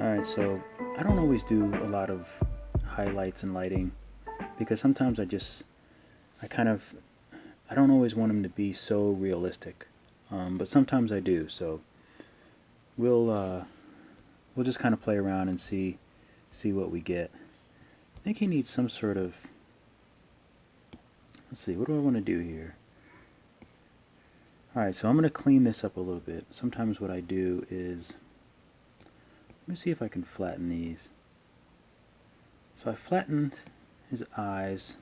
Alright, so I don't always do a lot of highlights and lighting because sometimes I don't always want them to be so realistic. But sometimes I do, so we'll uh, we'll just kind of play around and see what we get. I think he needs some sort of, let's see, what do I want to do here? Alright, so I'm going to clean this up a little bit. Sometimes what I do is, let me see if I can flatten these. So I flattened his eyes,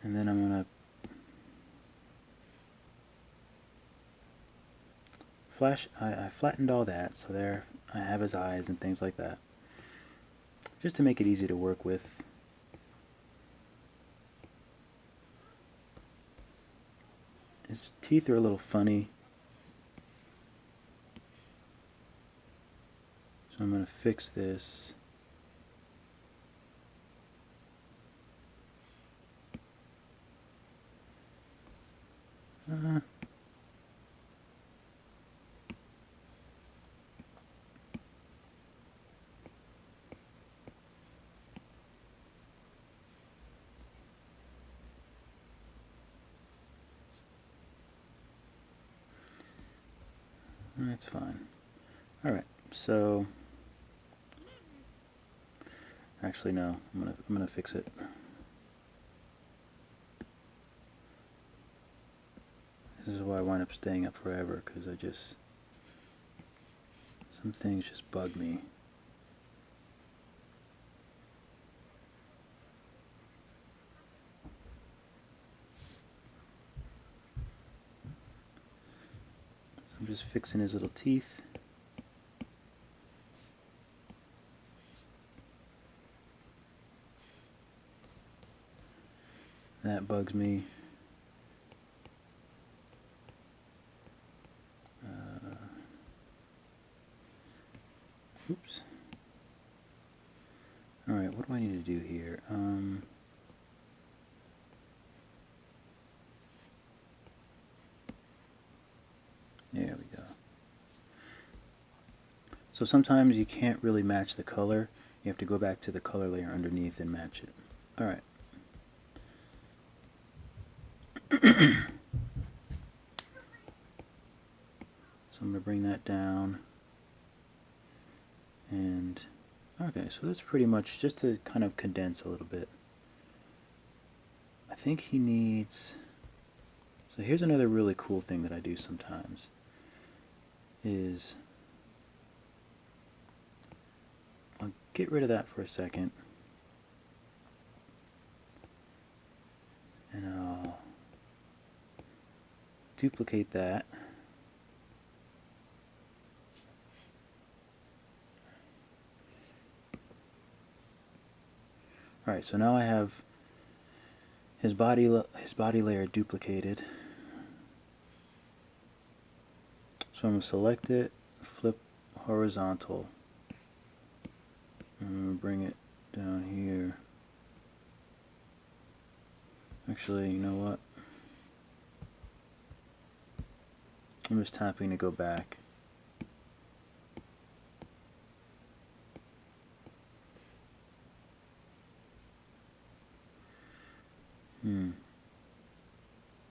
and then I'm going to I flattened all that, so there I have his eyes and things like that, just to make it easy to work with. His teeth are a little funny, so I'm going to fix this. That's fine. Alright, so actually no, I'm gonna fix it. This is why I wind up staying up forever, because some things just bug me. So I'm just fixing his little teeth. That bugs me. Oops. Alright, what do I need to do here? There we go. So sometimes you can't really match the color. You have to go back to the color layer underneath and match it. Alright. So I'm going to bring that down. And okay, so that's pretty much just to kind of condense a little bit. I think he needs, so here's another really cool thing that I do sometimes is I'll get rid of that for a second, and I'll duplicate that. Alright, so now I have his body layer duplicated. So I'm going to select it, flip horizontal. I'm going to bring it down here. Actually, you know what? I'm just tapping to go back.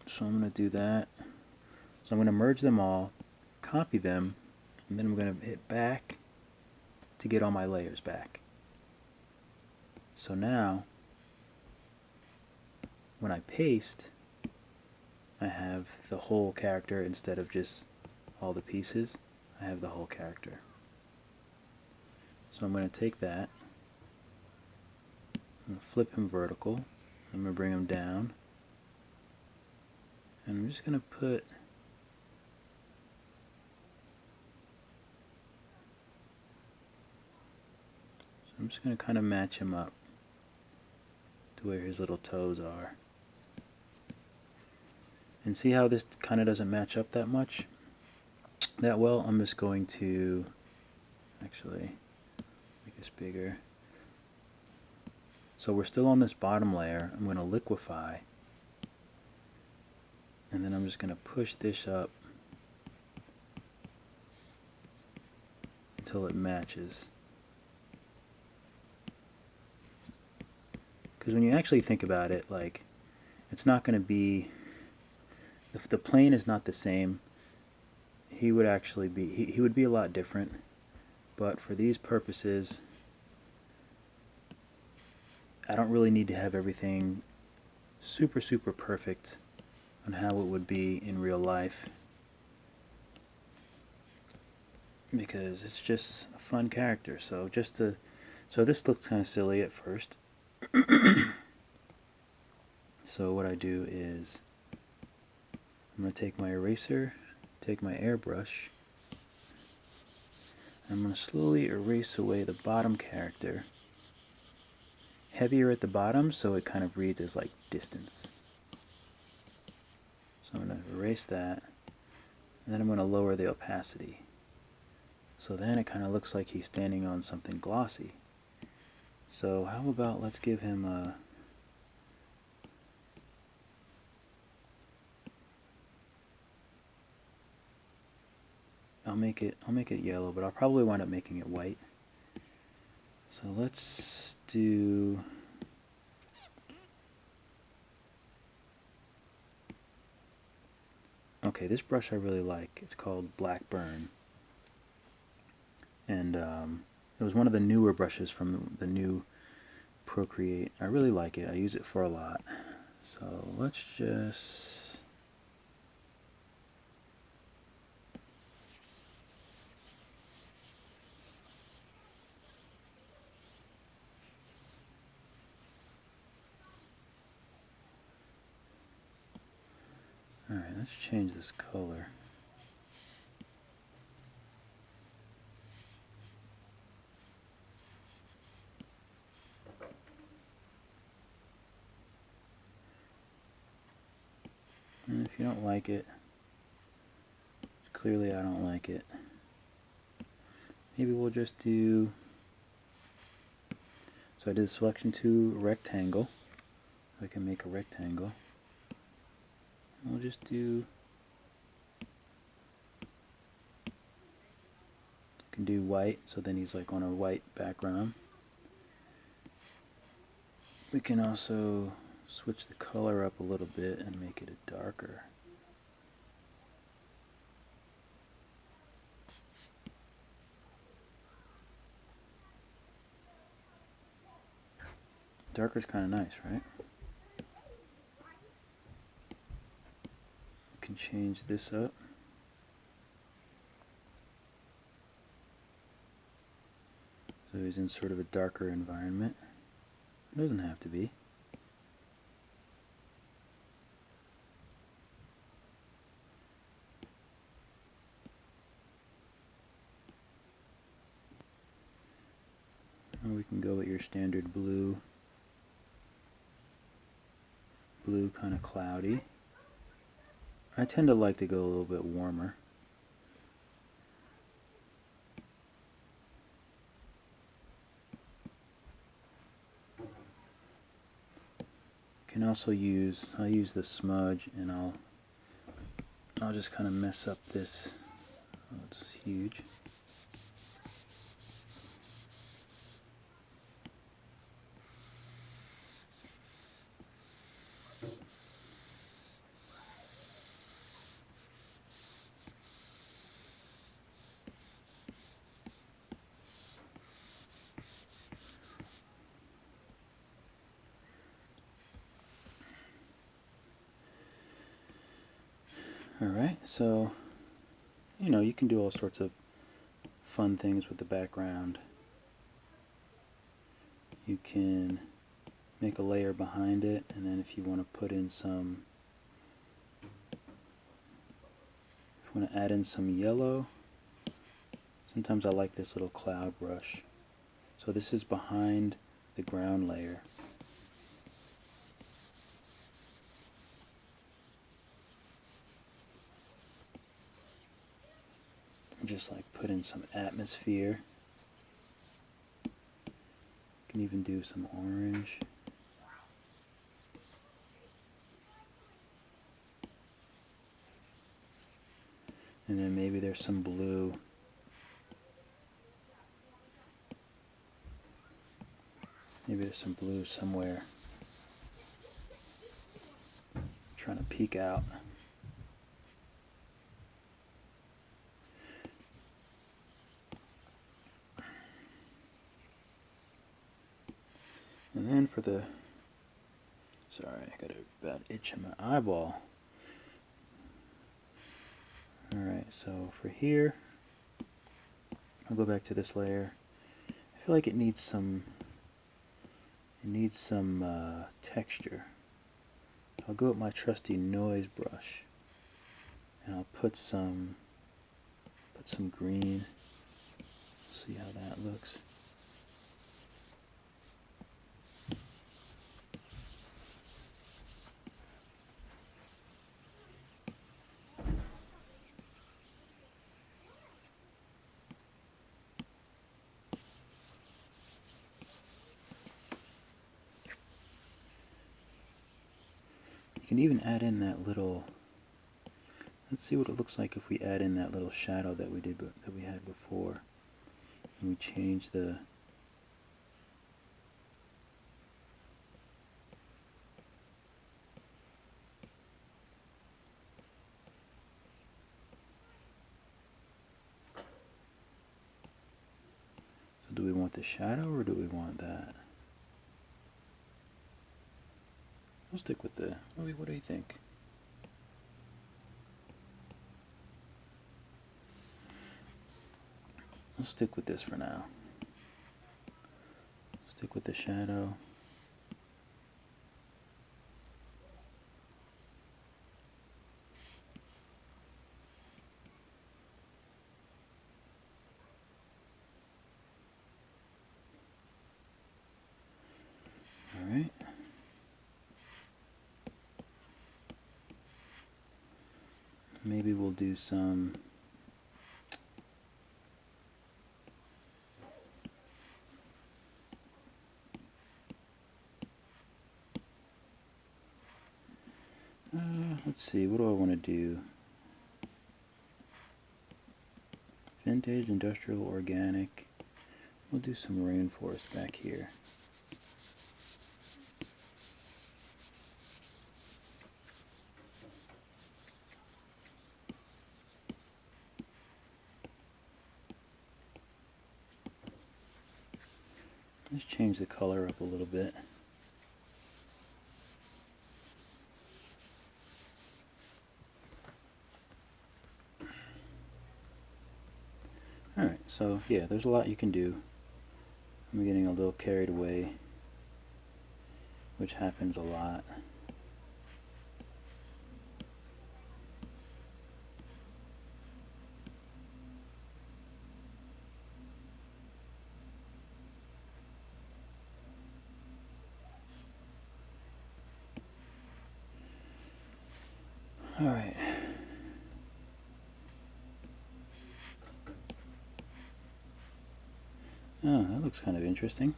So I'm going to do that. So I'm going to merge them all, copy them, and then I'm going to hit back to get all my layers back. So now, when I paste, I have the whole character instead of just all the pieces. I have the whole character. So I'm going to take that, I'm going to flip him vertical, I'm going to bring him down, and I'm just going to put I'm just going to kind of match him up to where his little toes are. And see how this kind of doesn't match up that well? I'm just going to actually make this bigger. So we're still on this bottom layer. I'm going to liquefy, and then I'm just going to push this up until it matches. Because when you actually think about it, like, it's not going to be, if the plane is not the same, he would actually be, he would be a lot different. But for these purposes, I don't really need to have everything super, super perfect on how it would be in real life, because it's just a fun character. So this looks kind of silly at first. So what I do is I'm going to take my eraser, take my airbrush, and I'm going to slowly erase away the bottom character. Heavier at the bottom, so it kind of reads as like distance. So I'm going to erase that, and then I'm going to lower the opacity. So then it kind of looks like he's standing on something glossy. So how about let's give him a... I'll make it yellow, but I'll probably wind up making it white. So let's do... Okay, this brush I really like. It's called Blackburn. And it was one of the newer brushes from the new Procreate. I really like it. I use it for a lot. So let's just... Alright, let's change this color. And if you don't like it, clearly I don't like it, maybe we'll just do... So I did selection to rectangle. I can make a rectangle. And we'll just do... can do white, so then he's like on a white background. We can also switch the color up a little bit and make it a darker. Darker's kind of nice, right? We can change this up. So he's in sort of a darker environment. It doesn't have to be. Or we can go with your standard blue. Blue, kind of cloudy. I tend to like to go a little bit warmer. Can also use, I'll use the smudge, and I'll just kind of mess up this. Oh, it's huge. Alright, so, you know, you can do all sorts of fun things with the background. You can make a layer behind it, and then if you want to put in some, if you want to add in some yellow, sometimes I like this little cloud brush. So this is behind the ground layer. Just like put in some atmosphere. You can even do some orange. And then maybe there's some blue. Maybe there's some blue somewhere trying to peek out. And then for the, sorry, I got a bad itch in my eyeball. Alright, so for here, I'll go back to this layer. I feel like it needs some texture. I'll go with my trusty noise brush, and I'll put some green. See how that looks. You can even add in that little, let's see what it looks like if we add in that little shadow that we had before. And we change the, so do we want the shadow or do we want that? We'll stick with the, what do you think? I'll stick with this for now. Stick with the shadow. Alright. Maybe we'll do some let's see, what do I want to do? Vintage, industrial, organic. We'll do some rainforest back here. Let's change the color up a little bit. Alright, so yeah, there's a lot you can do. I'm getting a little carried away, which happens a lot. Alright. Oh, that looks kind of interesting.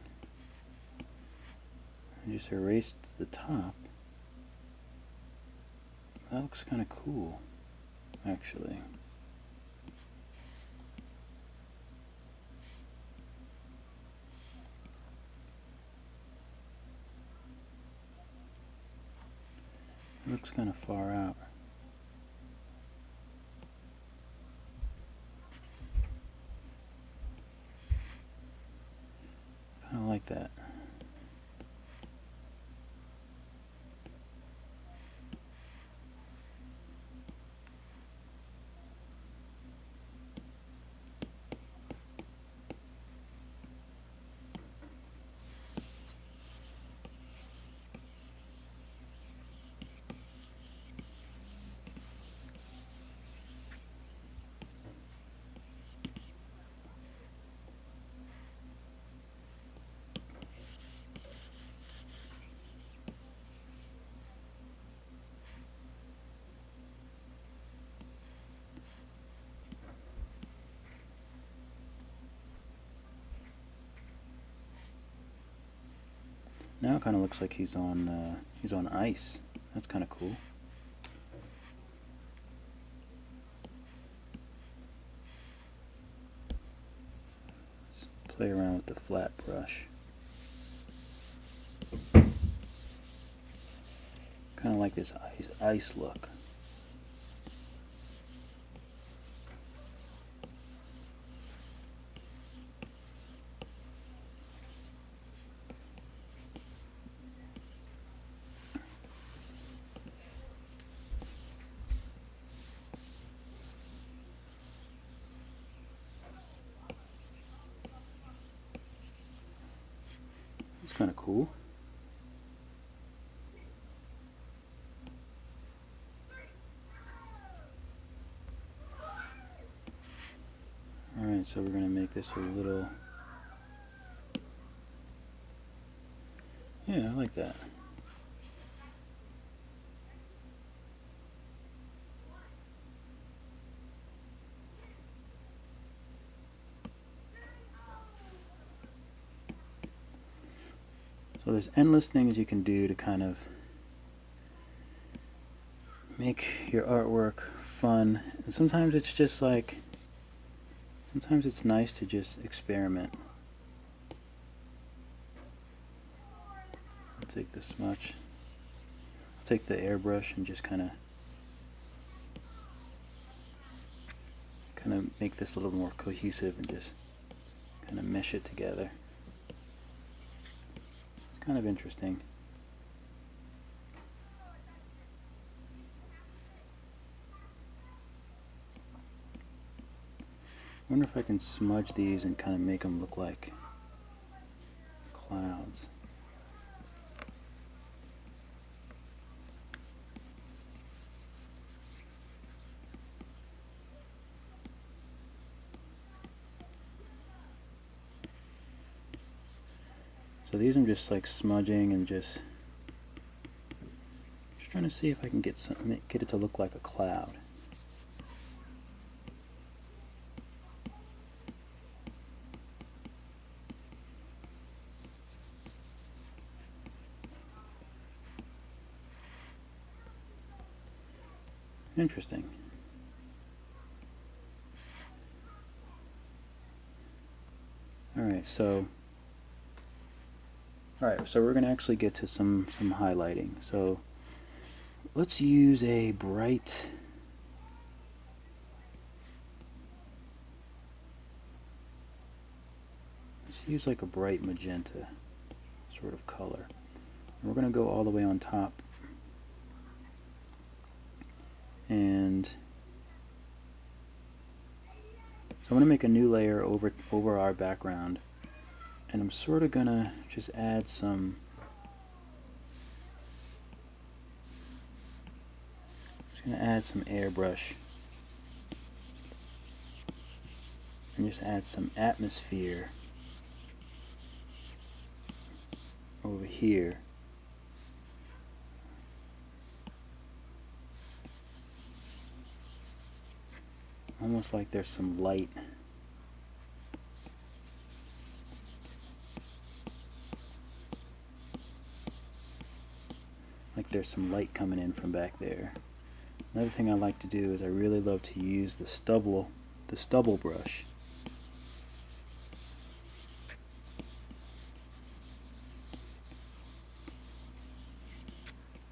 I just erased the top. That looks kind of cool, actually. It looks kind of far out. Kind of like that. Now it kind of looks like he's on ice. That's kind of cool. Let's play around with the flat brush. kind of like this ice look. It's kind of cool. Alright, so we're going to make this a little... Yeah, I like that. So there's endless things you can do to kind of make your artwork fun. And sometimes it's just like, sometimes it's nice to just experiment. I'll take the smudge, I'll take the airbrush and just kind of make this a little more cohesive and just kind of mesh it together. It's kind of interesting. I wonder if I can smudge these and kind of make them look like clouds. So these I'm just like smudging and just trying to see if I can get it to look like a cloud. Interesting. Alright, so we're going to actually get to some highlighting. So let's use a bright, let's use like a bright magenta sort of color. And we're going to go all the way on top. And so I'm going to make a new layer over our background. And I'm sort of going to just add some, airbrush and just add some atmosphere over here. Almost like there's some light. Like there's some light coming in from back there. Another thing I like to do is I really love to use the stubble brush.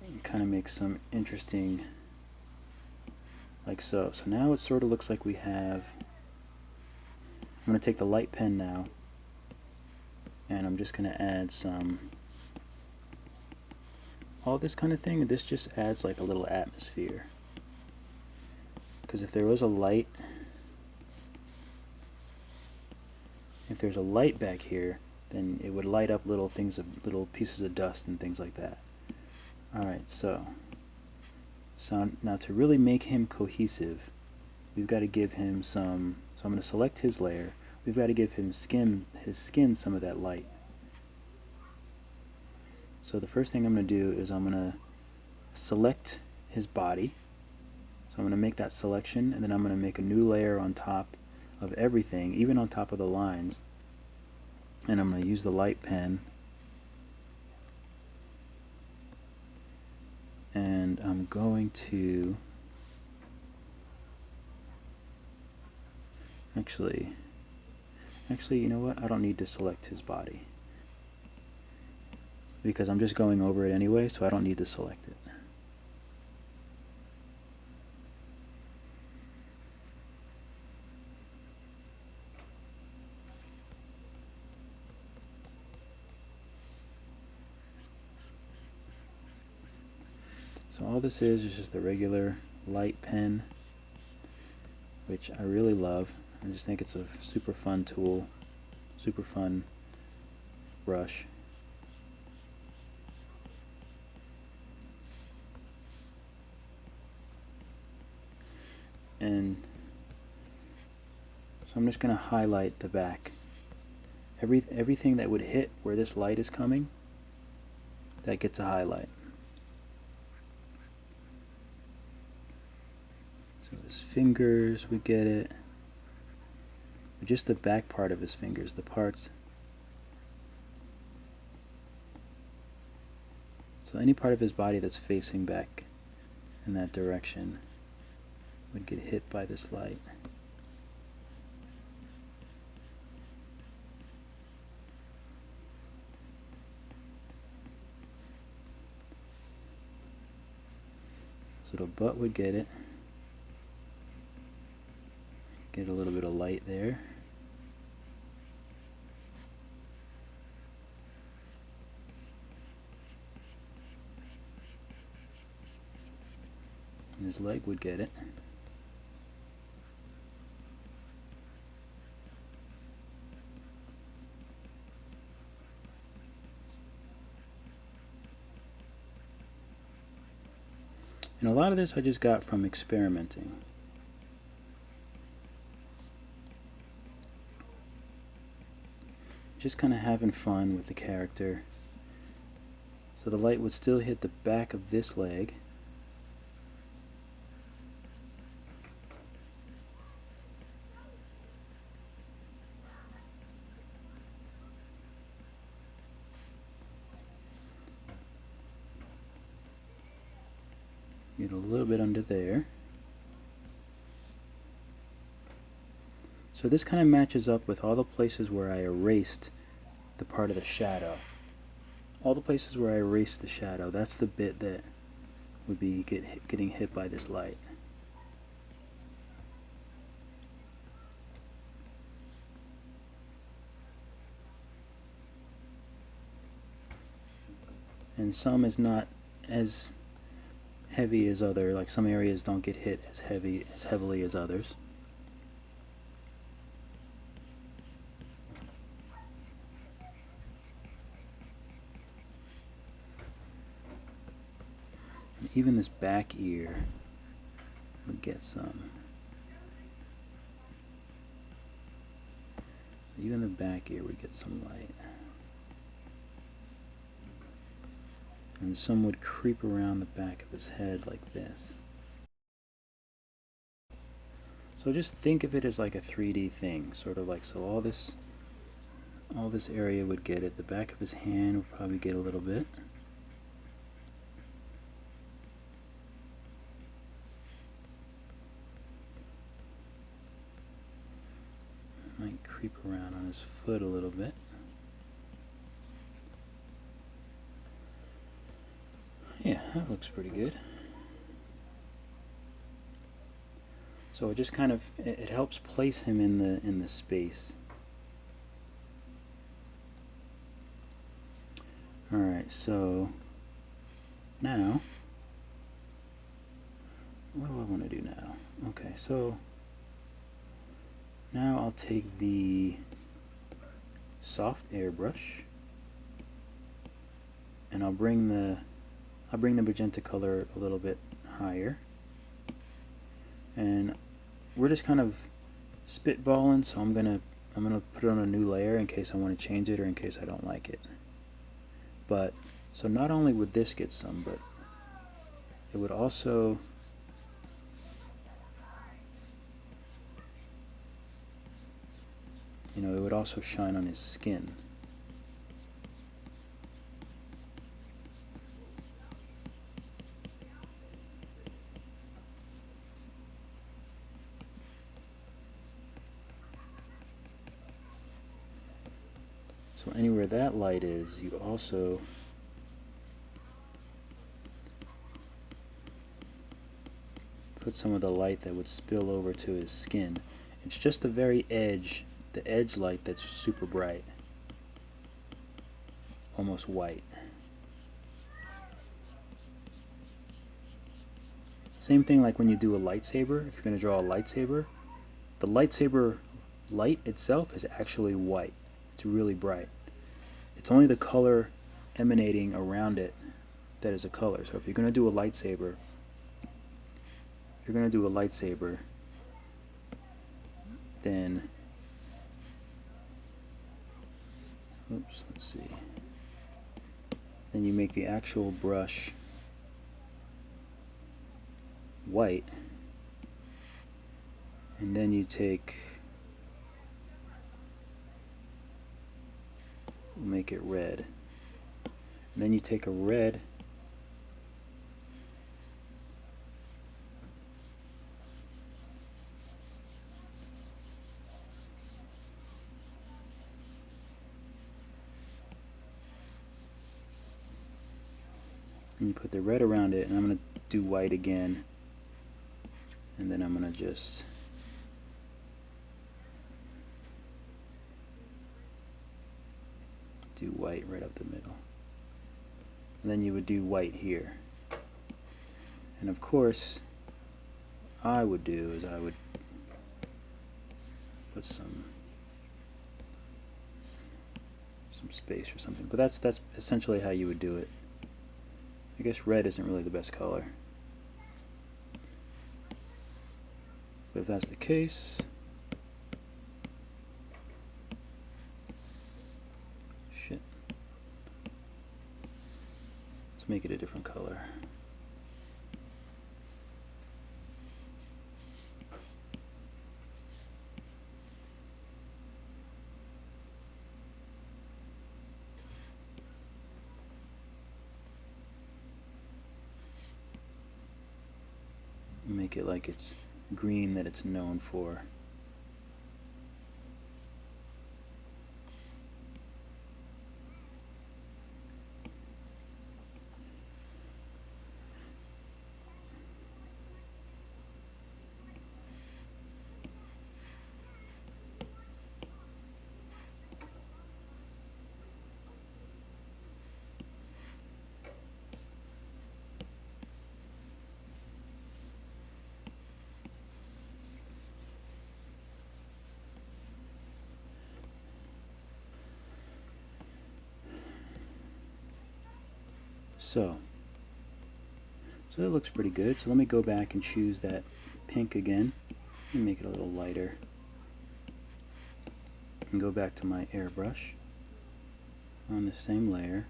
And kind of make some interesting, like so. So now it sort of looks like we have, I'm going to take the light pen now, and I'm just going to add some, all this kind of thing. This just adds like a little atmosphere. Because if there was a light, if there's a light back here, then it would light up little pieces of dust and things like that. Alright, so now to really make him cohesive, we've got to give him some, so I'm going to select his layer, we've got to give him his skin some of that light. So the first thing I'm going to do is I'm going to select his body. So I'm going to make that selection, and then I'm going to make a new layer on top of everything, even on top of the lines. And I'm going to use the light pen, and I'm going to actually, you know what? I don't need to select his body, because I'm just going over it anyway, so I don't need to select it. So all this is just the regular light pen, which I really love. I just think it's a super fun tool, super fun brush. And so I'm just going to highlight the back. Everything that would hit where this light is coming, that gets a highlight. So his fingers, we get it. Just the back part of his fingers, the parts. So any part of his body that's facing back in that direction would get hit by this light. So the butt would get it. Get a little bit of light there. And his leg would get it. And a lot of this I just got from experimenting. Just kind of having fun with the character. So the light would still hit the back of this leg. Get a little bit under there. So this kind of matches up with all the places where I erased the part of the shadow. All the places where I erased the shadow, that's the bit that would be getting hit by this light. And some is not as heavy as other, like some areas don't get hit as heavily as others. And even this back ear would get some. Even the back ear would get some light. And some would creep around the back of his head like this. So just think of it as like a 3D thing, sort of like, so all this area would get it. The back of his hand would probably get a little bit. Might creep around on his foot a little bit. Yeah, that looks pretty good. So it just kind of, it helps place him in the space. Alright, so now what do I want to do now? Okay, so now I'll take the soft airbrush and I'll bring the magenta color a little bit higher, and we're just kind of spitballing, so I'm gonna put it on a new layer in case I want to change it or in case I don't like it. But so not only would this get some, but it would also it would also shine on his skin. So anywhere that light is, you also put some of the light that would spill over to his skin. It's just the very edge, the edge light that's super bright, almost white. Same thing like when you do a lightsaber. If you're going to draw a lightsaber, the lightsaber light itself is actually white. It's really bright. It's only the color emanating around it that is a color. So if you're going to do a lightsaber, then, oops, let's see. Then you make the actual brush white, and then you make it red. And then you take a red and you put the red around it, and I'm going to do white again, and then I'm going to just do white right up the middle. And then you would do white here. And of course, I would put some space or something. But that's essentially how you would do it. I guess red isn't really the best color. But if that's the case, shit. Let's make it a different color. Make it like it's green that it's known for. So that looks pretty good. So let me go back and choose that pink again and make it a little lighter. And go back to my airbrush on the same layer.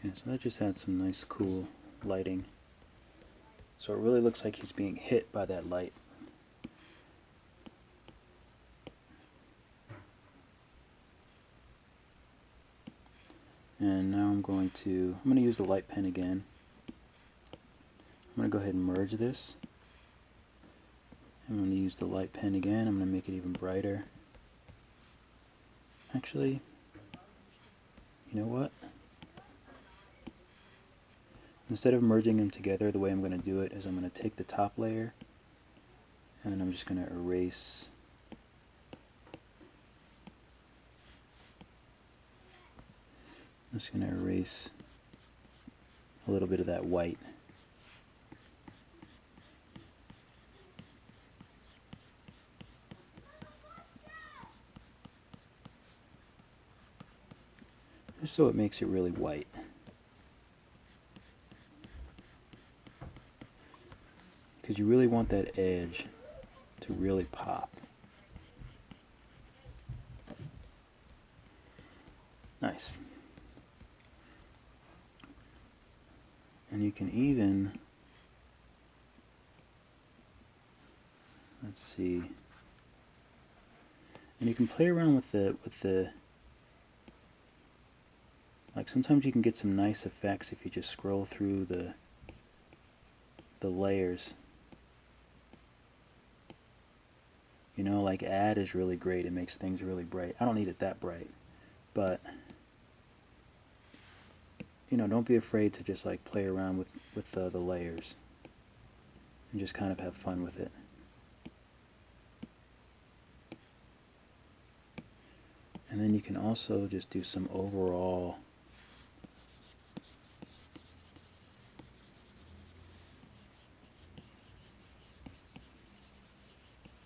Yeah, so that just adds some nice cool lighting. So it really looks like he's being hit by that light. And now I'm going to use the light pen again. I'm going to go ahead and merge this. I'm going to use the light pen again. I'm going to make it even brighter. Actually, you know what? Instead of merging them together, the way I'm going to do it is I'm going to take the top layer and I'm just going to erase a little bit of that white. Just so it makes it really white. Because you really want that edge to really pop. Nice. And you can even, let's see, and you can play around with the Like sometimes you can get some nice effects if you just scroll through the layers. You know, like add is really great. It makes things really bright. I don't need it that bright, but you know, don't be afraid to just like play around with the layers and just kind of have fun with it. And then you can also just do some overall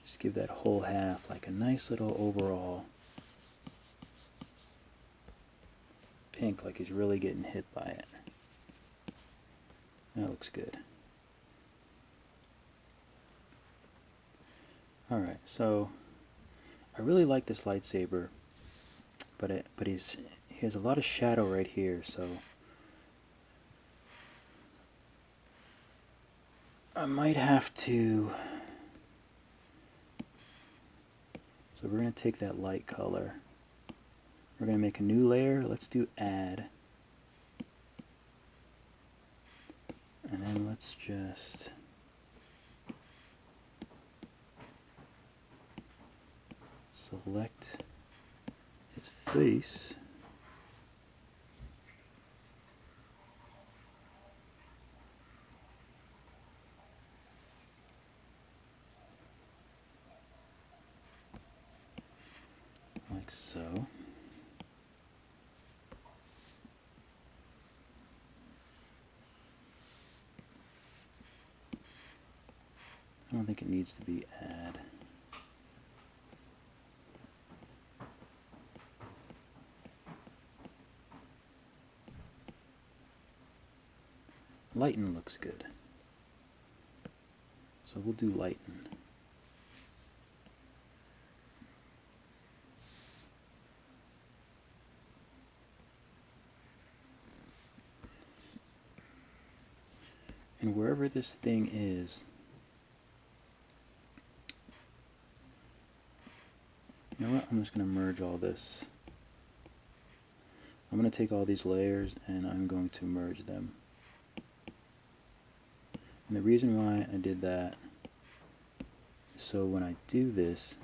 just give that whole half like a nice little overall pink, like he's really getting hit by it. That looks good. Alright, so I really like this lightsaber, but he has a lot of shadow right here, so I might have to. So we're going to take that light color. We're going to make a new layer. Let's do add. And then let's just select his face. Like so. I don't think it needs to be add. Lighten looks good. So we'll do lighten. And wherever this thing is, you know what? I'm just going to merge all this. I'm going to take all these layers and I'm going to merge them. And the reason why I did that is so when I do this,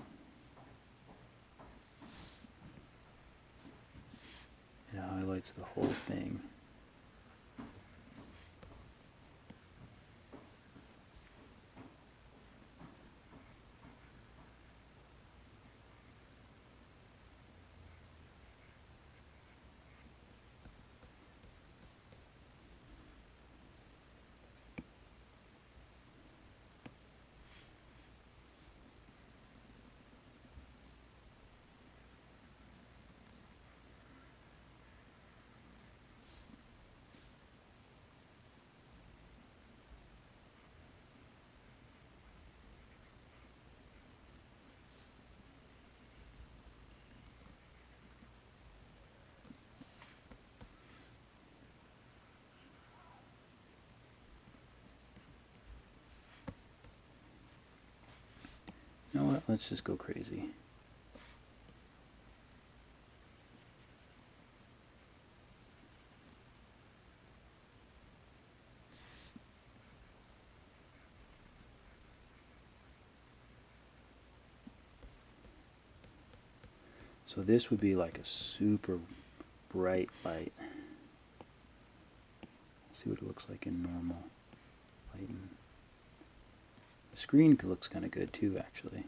it highlights the whole thing. You know what? Let's just go crazy. So this would be like a super bright light. Let's see what it looks like in normal lighten. The screen looks kind of good too, actually.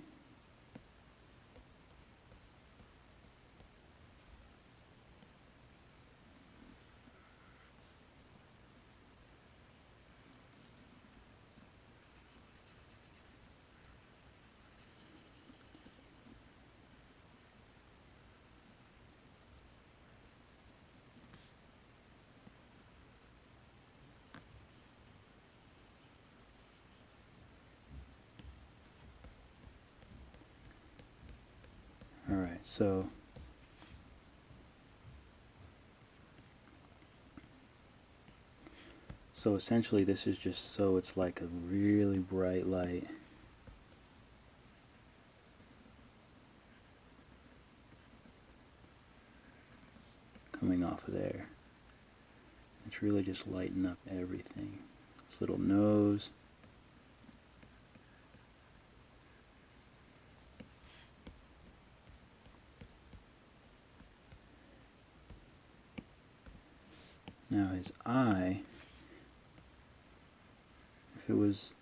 Alright, so essentially this is just so it's like a really bright light. Coming off of there. Let's really just lighten up everything. This little nose. Now his eye, if it was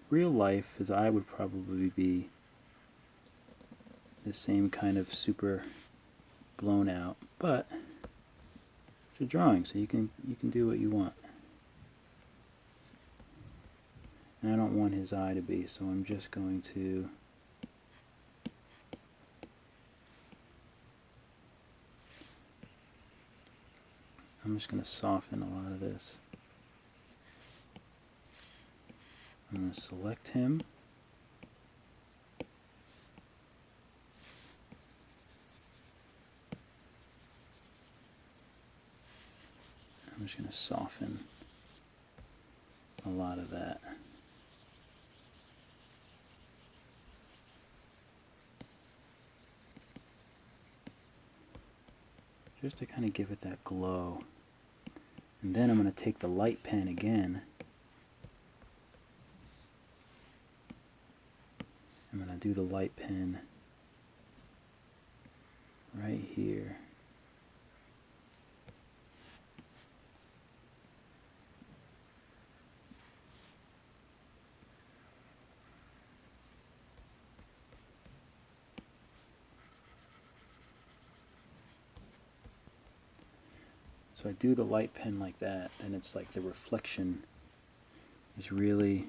real life, his eye would probably be the same kind of super blown out, but it's a drawing, so you can do what you want. And I don't want his eye to be, so I'm just going to soften a lot of this. I'm going to select him. I'm just going to soften a lot of that. Just to kind of give it that glow. And then I'm going to take the light pen again. I'm going to do the light pen right here. So I do the light pen like that, and it's like the reflection is really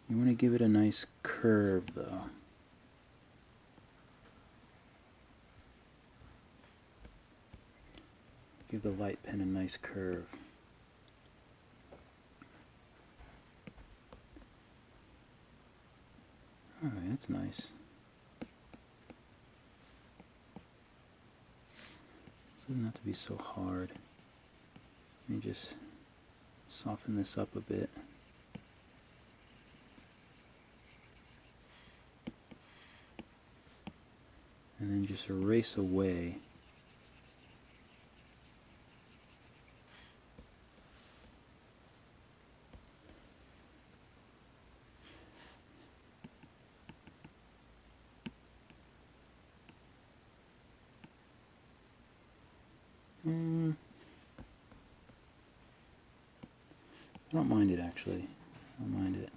You want to give it a nice curve though. Give the light pen a nice curve. Alright, that's nice. This doesn't have to be so hard. Let me just soften this up a bit. And then just erase away I don't mind it actually. I don't mind it.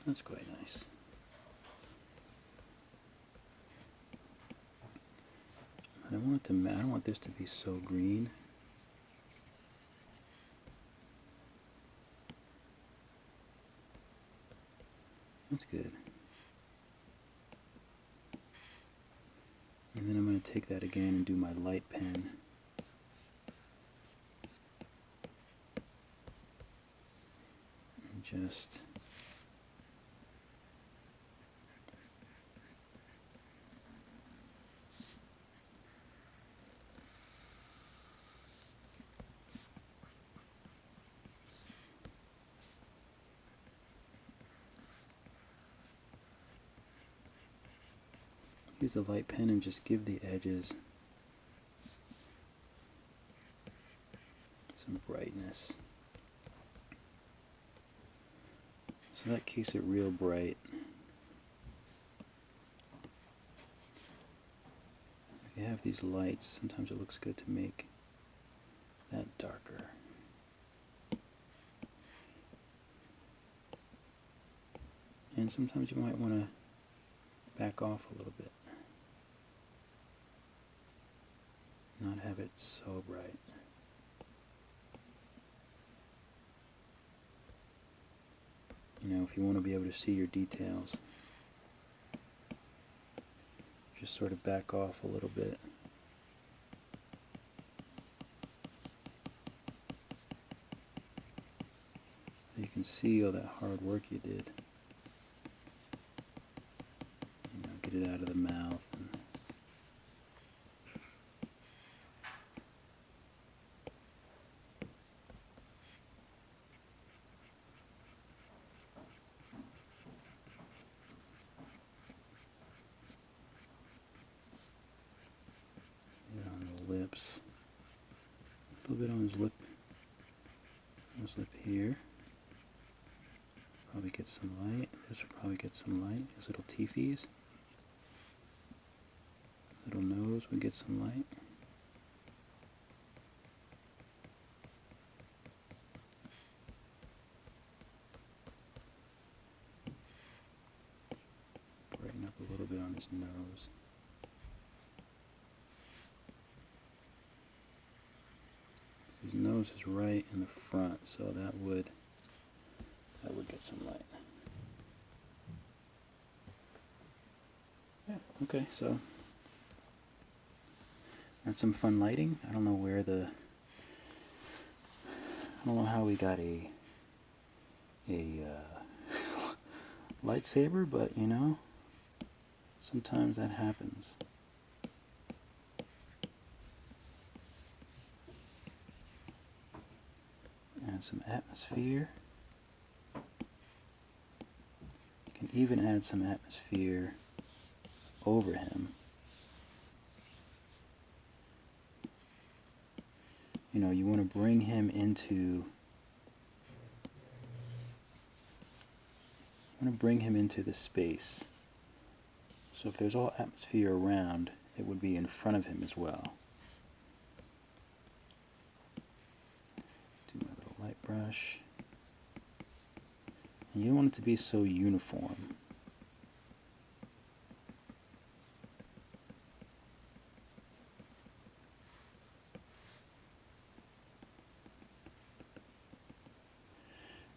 That's quite nice. I don't want it to. I don't want this to be so green. That's good. And then I'm going to take that again and do my light pen. And just use the light pen and just give the edges some brightness. So that keeps it real bright. If you have these lights, sometimes it looks good to make that darker. And sometimes you might want to back off a little bit. Not have it so bright. You know, if you want to be able to see your details, just sort of back off a little bit. So you can see all that hard work you did. You know, get it out of the mouth. And lips. A little bit on his lip. His lip here. Probably get some light. This will probably get some light. His little teethies. Little nose would get some light. Brighten up a little bit on his nose. His nose is right in the front, so that would get some light. Yeah, okay, so that's some fun lighting. I don't know how we got a lightsaber, but you know, sometimes that happens. Add some atmosphere. You can even add some atmosphere over him. You know, you want to bring him into the space. So if there's all atmosphere around, it would be in front of him as well. Do my little light brush. And you don't want it to be so uniform.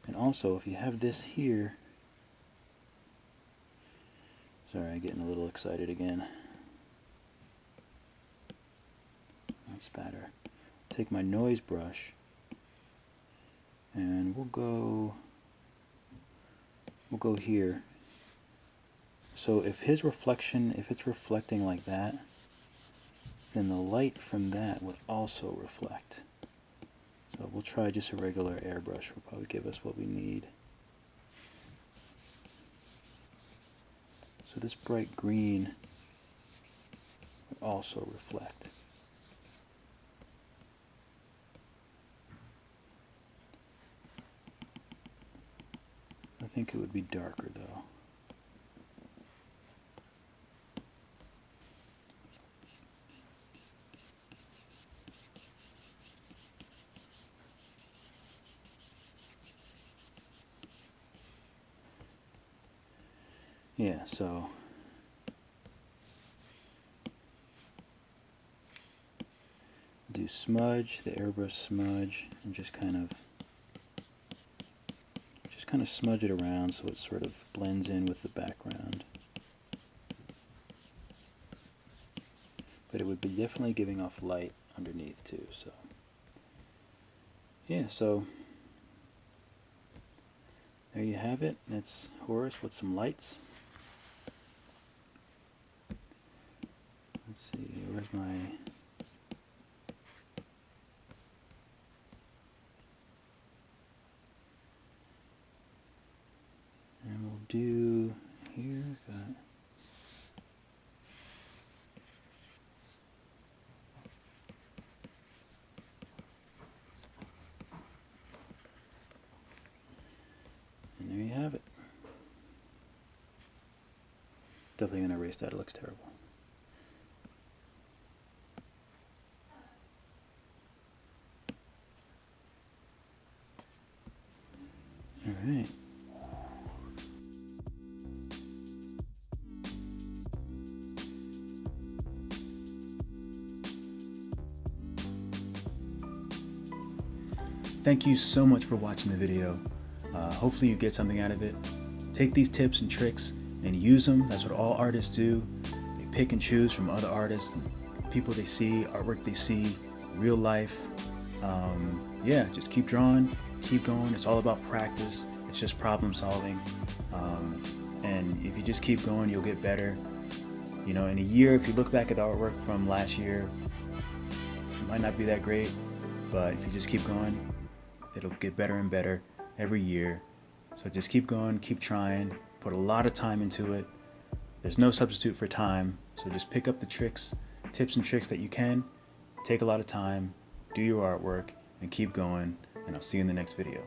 And also, if you have this here, sorry, I'm getting a little excited again. Not spatter. Take my noise brush, and we'll go here. So if his reflection, if it's reflecting like that, then the light from that would also reflect. So we'll try just a regular airbrush. Will probably give us what we need. So this bright green would also reflect. I think it would be darker though. Yeah, so do smudge, the airbrush smudge, and just kind of smudge it around so it sort of blends in with the background. But it would be definitely giving off light underneath too, so yeah, so there you have it. That's Horace with some lights. Let's see, where's my... And we'll do here, got... And there you have it. Definitely going to erase that, it looks terrible. Alright. Thank you so much for watching the video. Hopefully you get something out of it. Take these tips and tricks and use them. That's what all artists do. They pick and choose from other artists, people they see, artwork they see, real life. Yeah, just keep drawing, keep going. It's all about practice. It's just problem solving. And if you just keep going, you'll get better. You know, in a year, if you look back at the artwork from last year, it might not be that great, but if you just keep going, it'll get better and better every year. So just keep going, keep trying, put a lot of time into it. There's no substitute for time. So just pick up the tips and tricks that you can, Take a lot of time, do your artwork, and keep going, and I'll see you in the next video.